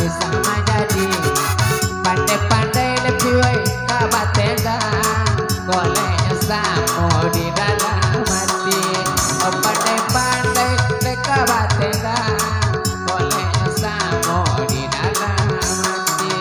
sama jadi pandai-pandai lebih woi kabatega goleh samo di dalam hati oh pandai-pandai kabatega goleh samo di dalam hati.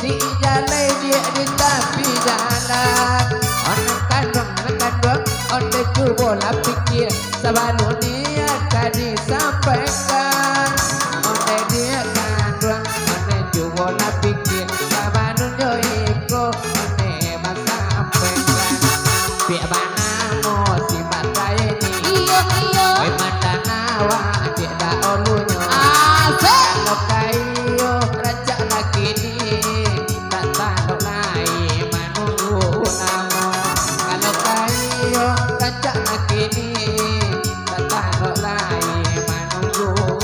Di jalan dia di tepi jalan onde ku bola pikir sebelum dia akan disampaikan onde dia kandung onde ku bola pikir sebelum dia ikut onde sampaikan biar mana mau si batai ini oi mandana wa tidak olunya kalau kayo raja lagi ni kini tak tahu lagi menunggu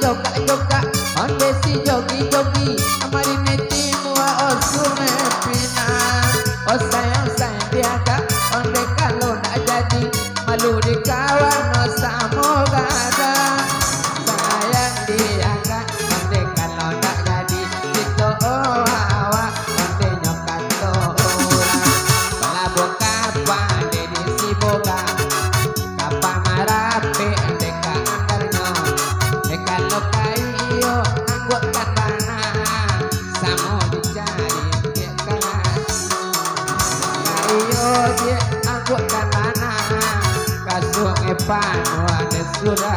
joka onde si jogi amari neti mua osume pina oh sayang diaga onde kalau nak jadi malu di kawan no samogada sayang diaga onde kalau nak jadi itu oh hawa onde nyokat orang bala boka pande di si boga kapa marape onde ka andarnyo kalau kayo anggot katana samo dicari dia kalah kayo dia anggot katana kasung epan ada surah